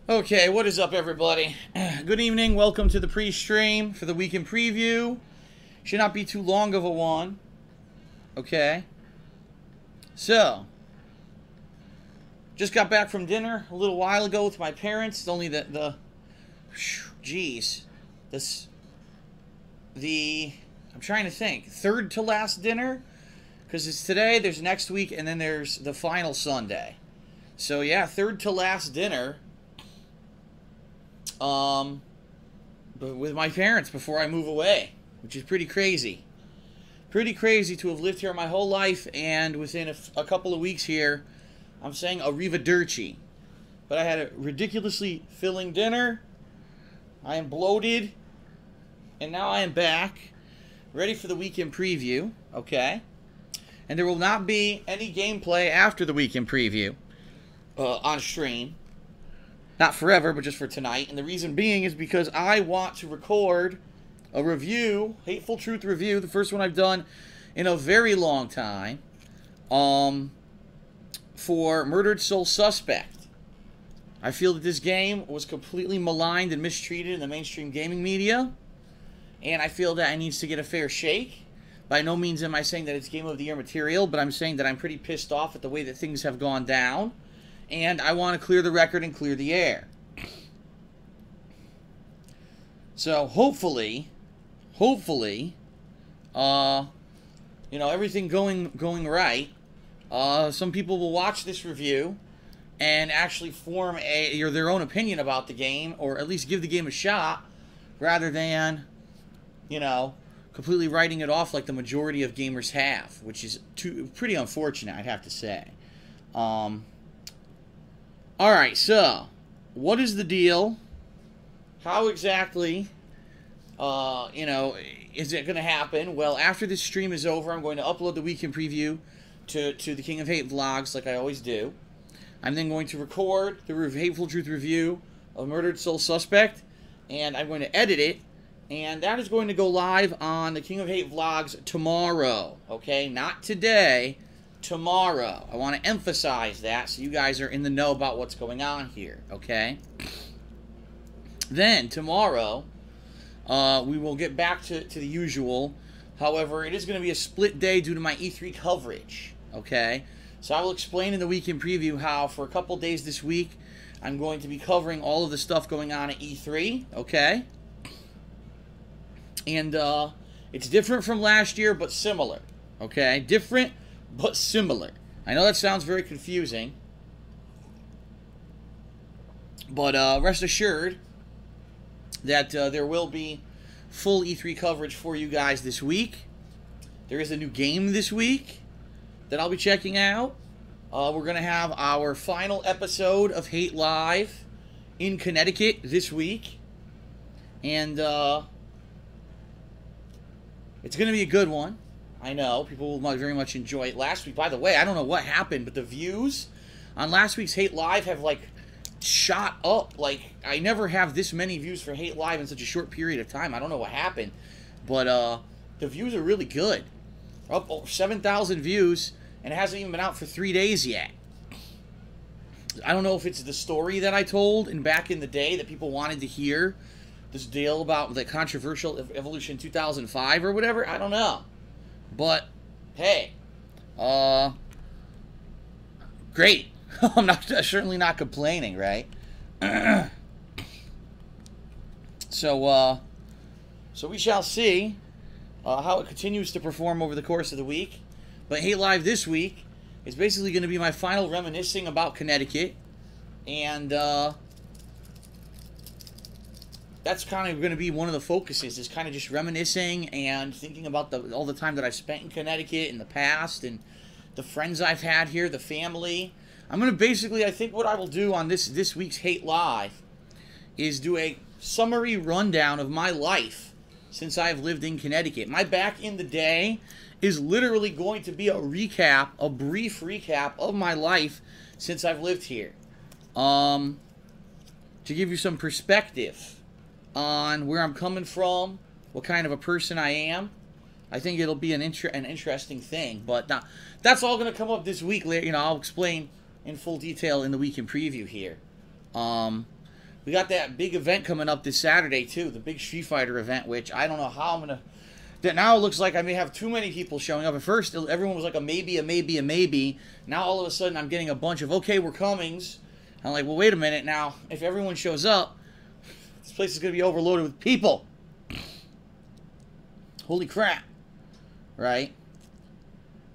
Okay, what is up, everybody? Good evening. Welcome to the pre-stream for the week in preview. Should not be too long of a one. Okay. So, just got back from dinner a little while ago with my parents. It's only I'm trying to think, third to last dinner, because it's today, there's next week, and then there's the final Sunday. So yeah, third to last dinner. But with my parents before I move away, which is pretty crazy. Pretty crazy to have lived here my whole life, and within a couple of weeks here, I'm saying arrivederci. But I had a ridiculously filling dinner. I am bloated, and now I am back, ready for the weekend preview, okay? And there will not be any gameplay after the weekend preview on stream. Not forever, but just for tonight. And the reason being is because I want to record a review, Hateful Truth review, the first one I've done in a very long time, for Murdered Soul Suspect. I feel that this game was completely maligned and mistreated in the mainstream gaming media, and I feel that it needs to get a fair shake. By no means am I saying that it's Game of the Year material, but I'm saying that I'm pretty pissed off at the way that things have gone down. And I want to clear the record and clear the air. So hopefully, you know, everything going right. Some people will watch this review and actually form their own opinion about the game, or at least give the game a shot, rather than, you know, completely writing it off like the majority of gamers have, which is pretty unfortunate, I'd have to say. Alright, so, what is the deal? How exactly, you know, is it going to happen? Well, after this stream is over, I'm going to upload the weekend preview to the King of Hate vlogs, like I always do. I'm then going to record the Hateful Truth review of Murdered Soul Suspect, and I'm going to edit it, and that is going to go live on the King of Hate vlogs tomorrow, okay? Not today. Tomorrow. I want to emphasize that so you guys are in the know about what's going on here, okay? Then, tomorrow, we will get back to the usual. However, it is going to be a split day due to my E3 coverage, okay? So I will explain in the weekend preview how for a couple days this week, I'm going to be covering all of the stuff going on at E3, okay? And it's different from last year, but similar, okay? Different, but similar. I know that sounds very confusing, but rest assured that there will be full E3 coverage for you guys this week. There is a new game this week that I'll be checking out. We're going to have our final episode of Hate Live in Connecticut this week, and it's going to be a good one. I know, people will very much enjoy it. Last week, by the way, I don't know what happened, but the views on last week's Hate Live have, like, shot up. Like, I never have this many views for Hate Live in such a short period of time. I don't know what happened, but the views are really good. Up over 7,000 views, and it hasn't even been out for 3 days yet. I don't know if it's the story that I told back in the day that people wanted to hear, this deal about the controversial Evolution 2005 or whatever. I don't know. But, hey, great. I'm certainly not complaining, right? So we shall see how it continues to perform over the course of the week. But Hate Live this week is basically going to be my final reminiscing about Connecticut, and that's kind of going to be one of the focuses, is kind of just reminiscing and thinking about all the time that I've spent in Connecticut in the past, and the friends I've had here, the family. I'm going to basically, I think what I will do on this week's Hate Live is do a summary rundown of my life since I've lived in Connecticut. My back in the day is literally going to be a recap, a brief recap of my life since I've lived here. To give you some perspective on where I'm coming from, what kind of a person I am. I think it'll be an interesting thing, but that's all going to come up this week. You know, I'll explain in full detail in the weekend preview here. We got that big event coming up this Saturday, too. The big Street Fighter event, which I don't know how I'm going to... That now it looks like I may have too many people showing up. At first, everyone was like a maybe, a maybe, a maybe. Now, all of a sudden, I'm getting a bunch of, okay, we're comings. I'm like, well, wait a minute now. If everyone shows up, this place is going to be overloaded with people. Holy crap. Right?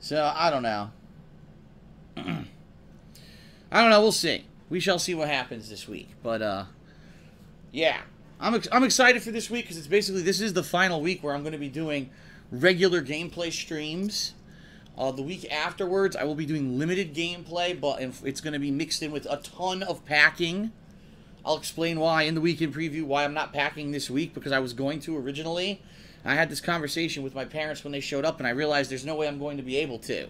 So, I don't know. I don't know. We'll see. We shall see what happens this week. But, yeah. I'm excited for this week because it's basically, this is the final week where I'm going to be doing regular gameplay streams. The week afterwards, I will be doing limited gameplay, but it's going to be mixed in with a ton of packing. I'll explain why in the weekend preview, why I'm not packing this week, because I was going to originally. I had this conversation with my parents when they showed up, and I realized there's no way I'm going to be able to.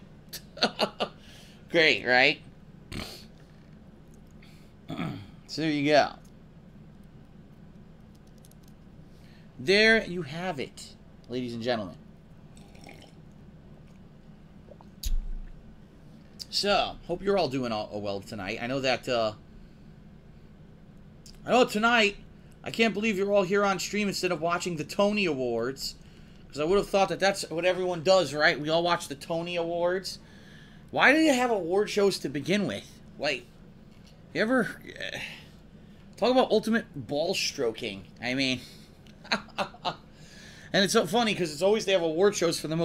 Great, right? So there you go. There you have it, ladies and gentlemen. So, hope you're all doing well tonight. I know that, tonight, I can't believe you're all here on stream instead of watching the Tony Awards. Because I would have thought that that's what everyone does, right? We all watch the Tony Awards. Why do you have award shows to begin with? Like, you ever... talk about ultimate ball stroking. I mean... And it's so funny because it's always they have award shows for the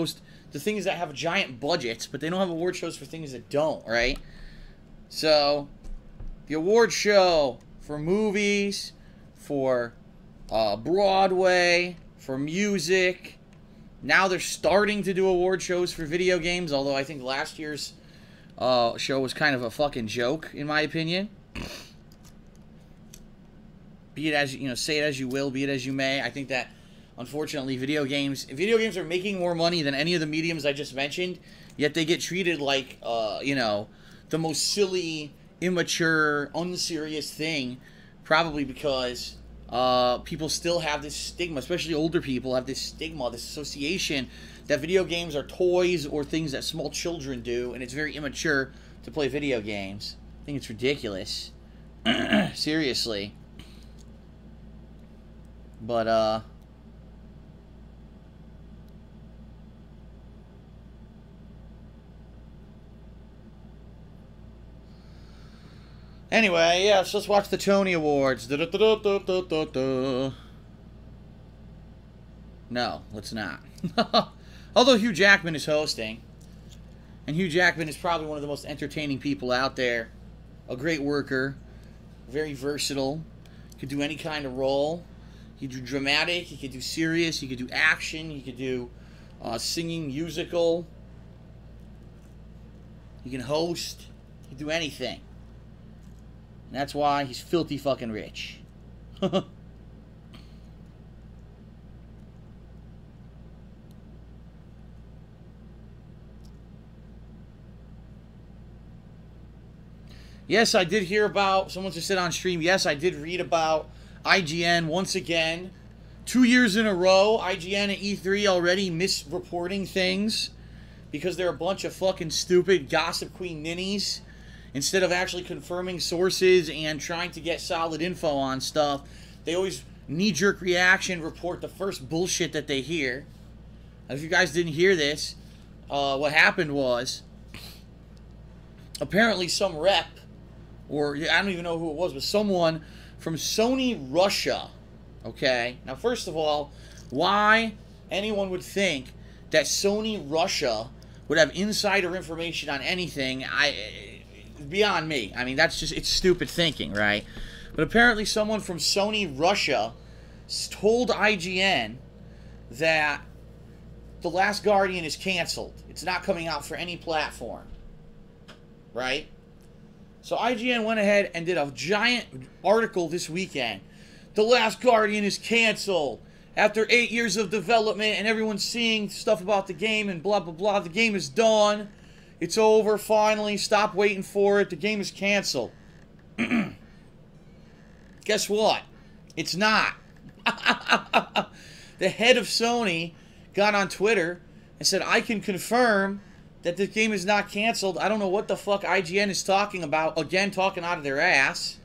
things that have giant budgets, but they don't have award shows for things that don't, right? So, the award show for movies, for Broadway, for music. Now they're starting to do award shows for video games, although I think last year's show was kind of a fucking joke, in my opinion. Be it as you know, say it as you will, be it as you may. I think that, unfortunately, video games are making more money than any of the mediums I just mentioned. Yet they get treated like, the most silly, immature, unserious thing. Probably because people still have this stigma, especially older people have this stigma, this association that video games are toys or things that small children do, and it's very immature to play video games. I think it's ridiculous. Seriously. But, anyway, yeah, so let's watch the Tony Awards. No, let's not. Although Hugh Jackman is hosting. And Hugh Jackman is probably one of the most entertaining people out there. A great worker. Very versatile. Could do any kind of role. He could do dramatic, he could do serious, he could do action, he could do singing, musical. He can host, he can do anything. And that's why he's filthy fucking rich. Yes, I did hear about, someone just said on stream, yes, I did read about IGN once again. 2 years in a row, IGN and E3 already misreporting things because they're a bunch of fucking stupid gossip queen ninnies. Instead of actually confirming sources and trying to get solid info on stuff, they always knee-jerk reaction report the first bullshit that they hear. If you guys didn't hear this, what happened was apparently some rep, or I don't even know who it was, but someone from Sony Russia, okay? Now, first of all, why anyone would think that Sony Russia would have insider information on anything, beyond me. I mean, that's just, it's stupid thinking, right? But apparently someone from Sony Russia told IGN that The Last Guardian is canceled. It's not coming out for any platform, right? So IGN went ahead and did a giant article this weekend. The Last Guardian is canceled. After 8 years of development and everyone's seeing stuff about the game and blah, blah, blah, the game is done. It's over, finally. Stop waiting for it. The game is canceled. Guess what? It's not. The head of Sony got on Twitter and said, I can confirm that this game is not canceled. I don't know what the fuck IGN is talking about. Again, talking out of their ass.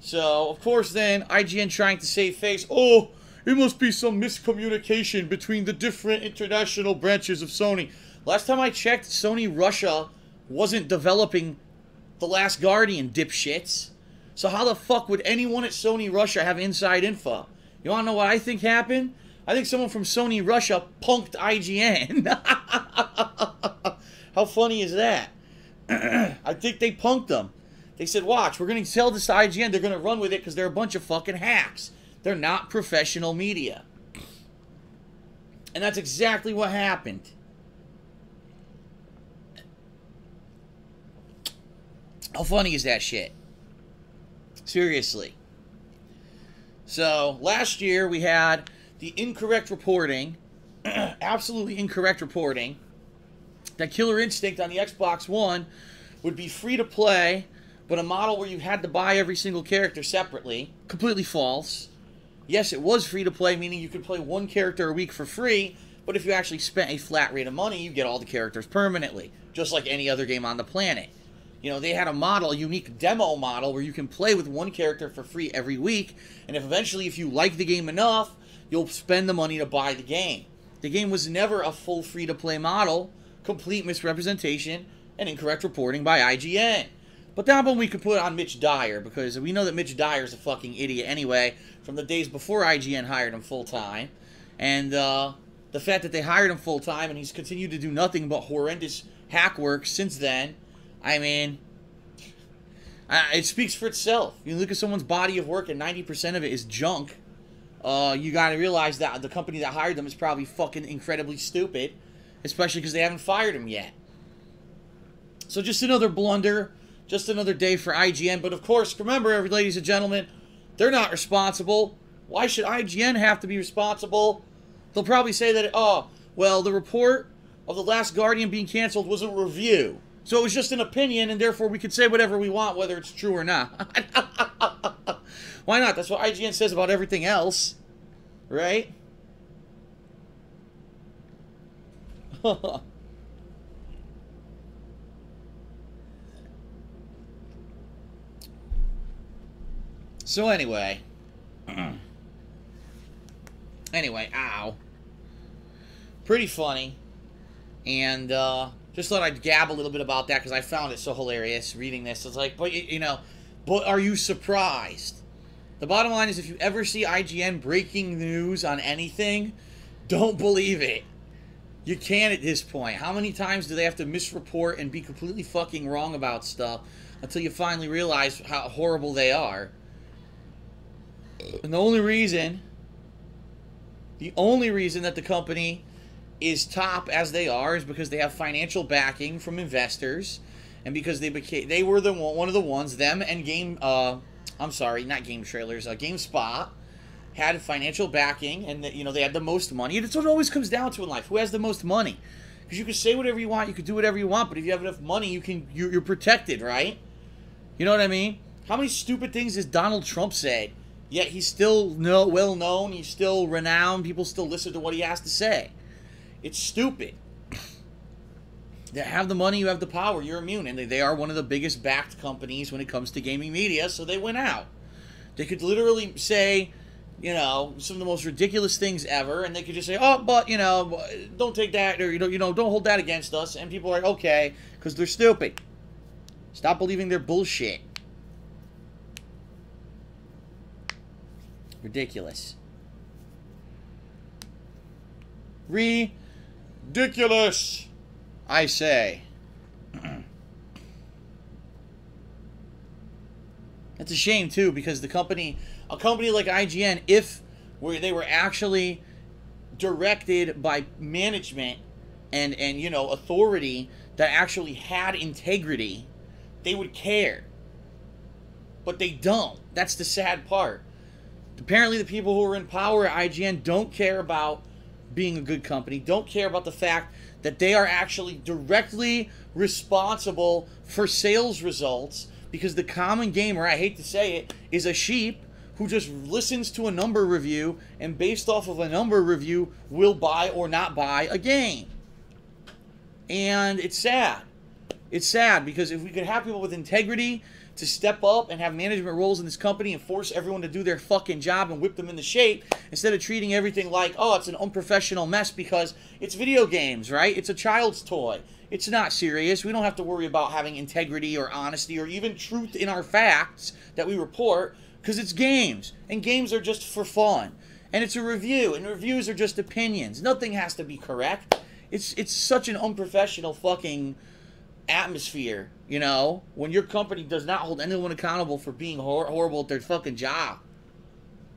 So, of course, then, IGN trying to save face. Oh, it must be some miscommunication between the different international branches of Sony. Last time I checked, Sony Russia wasn't developing The Last Guardian, dipshits. So how the fuck would anyone at Sony Russia have inside info? You want to know what I think happened? I think someone from Sony Russia punked IGN. How funny is that? I think they punked them. They said, watch, we're going to sell this to IGN. They're going to run with it because they're a bunch of fucking hacks. They're not professional media. And that's exactly what happened. How funny is that shit? Seriously. So, last year we had the incorrect reporting, absolutely incorrect reporting, that Killer Instinct on the Xbox One would be free to play, but a model where you had to buy every single character separately. Completely false. Yes, it was free to play, meaning you could play one character a week for free, but if you actually spent a flat rate of money, you get all the characters permanently, just like any other game on the planet. You know, they had a model, a unique demo model, where you can play with one character for free every week, and if you like the game enough, you'll spend the money to buy the game. The game was never a full free-to-play model, complete misrepresentation, and incorrect reporting by IGN. But that one we could put on Mitch Dyer, because we know that Mitch Dyer's a fucking idiot anyway, from the days before IGN hired him full-time. And the fact that they hired him full-time, and he's continued to do nothing but horrendous hack work since then, I mean, it speaks for itself. You look at someone's body of work and 90% of it is junk. You gotta realize that the company that hired them is probably fucking incredibly stupid, especially because they haven't fired him yet. So just another blunder, just another day for IGN. But of course, remember, ladies and gentlemen, they're not responsible. Why should IGN have to be responsible? They'll probably say that, oh, well, the report of The Last Guardian being canceled was a review. So it was just an opinion, and therefore we could say whatever we want, whether it's true or not. Why not? That's what IGN says about everything else. Right? So anyway. Ow. Pretty funny. And, just thought I'd gab a little bit about that because I found it so hilarious reading this. It's like, but, you know, but are you surprised? The bottom line is if you ever see IGN breaking news on anything, don't believe it. You can't at this point. How many times do they have to misreport and be completely fucking wrong about stuff until you finally realize how horrible they are? And the only reason that the company is top as they are is because they have financial backing from investors, and because they were one of the ones, them and GameSpot had financial backing, and you know, they had the most money. And it's what it always comes down to in life: who has the most money? Because you can say whatever you want, you can do whatever you want, but if you have enough money, you're protected, right? You know what I mean? How many stupid things has Donald Trump said? Yet he's still well known, he's still renowned, people still listen to what he has to say. It's stupid. They have the money, you have the power, you're immune. And they are one of the biggest backed companies when it comes to gaming media, so they went out. They could literally say, you know, some of the most ridiculous things ever, and they could just say, oh, but, you know, don't take that, or, you know, don't hold that against us. And people are like, okay, because they're stupid. Stop believing their bullshit. Ridiculous. Ridiculous, I say. That's a shame too, because a company like IGN, if they were actually directed by management and you know, authority that actually had integrity, they would care. But they don't. That's the sad part. Apparently the people who are in power at IGN don't care about being a good company, don't care about the fact that they are actually directly responsible for sales results, because the common gamer, I hate to say it, is a sheep who just listens to a number review and based off of a number review will buy or not buy a game. And it's sad. It's sad because if we could have people with integrity, to step up and have management roles in this company and force everyone to do their fucking job and whip them into shape instead of treating everything like, oh, it's an unprofessional mess because it's video games, right? It's a child's toy. It's not serious. We don't have to worry about having integrity or honesty or even truth in our facts that we report because it's games. And games are just for fun. And it's a review. And reviews are just opinions. Nothing has to be correct. It's such an unprofessional fucking atmosphere, you know, when your company does not hold anyone accountable for being horrible at their fucking job.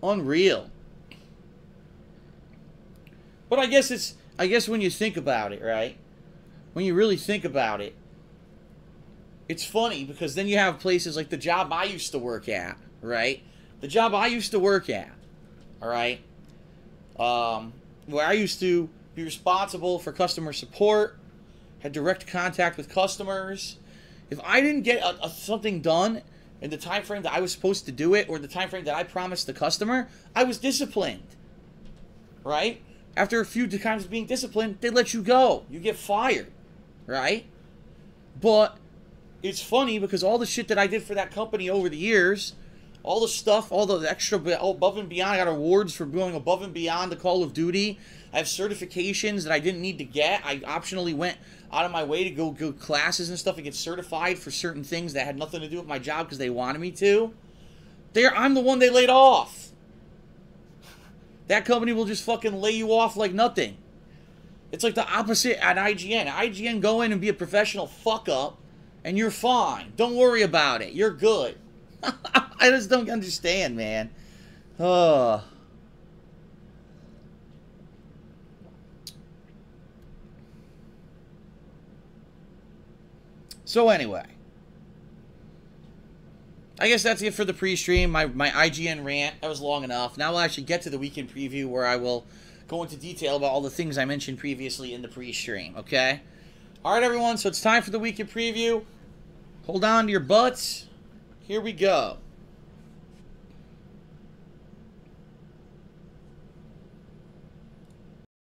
Unreal. But I guess when you think about it, right? When you really think about it, it's funny because then you have places like the job I used to work at, right? The job I used to work at, all right? Where I used to be responsible for customer support, had direct contact with customers. If I didn't get something done in the time frame that I was supposed to do it or the time frame that I promised the customer, I was disciplined, right? After a few times of being disciplined, they let you go. You get fired, right? But it's funny because all the shit that I did for that company over the years, all the stuff, all the extra above and beyond, I got awards for going above and beyond the Call of Duty. I have certifications that I didn't need to get. I optionally went out of my way to go classes and stuff and get certified for certain things that had nothing to do with my job because they wanted me to. I'm the one they laid off. That company will just fucking lay you off like nothing. It's like the opposite at IGN. IGN, go in and be a professional fuck up and you're fine. Don't worry about it. You're good. I just don't understand, man. Oh. So anyway, I guess that's it for the pre-stream, my IGN rant. That was long enough. Now we'll actually get to the weekend preview where I will go into detail about all the things I mentioned previously in the pre-stream, okay? All right, everyone, so it's time for the weekend preview. Hold on to your butts. Here we go.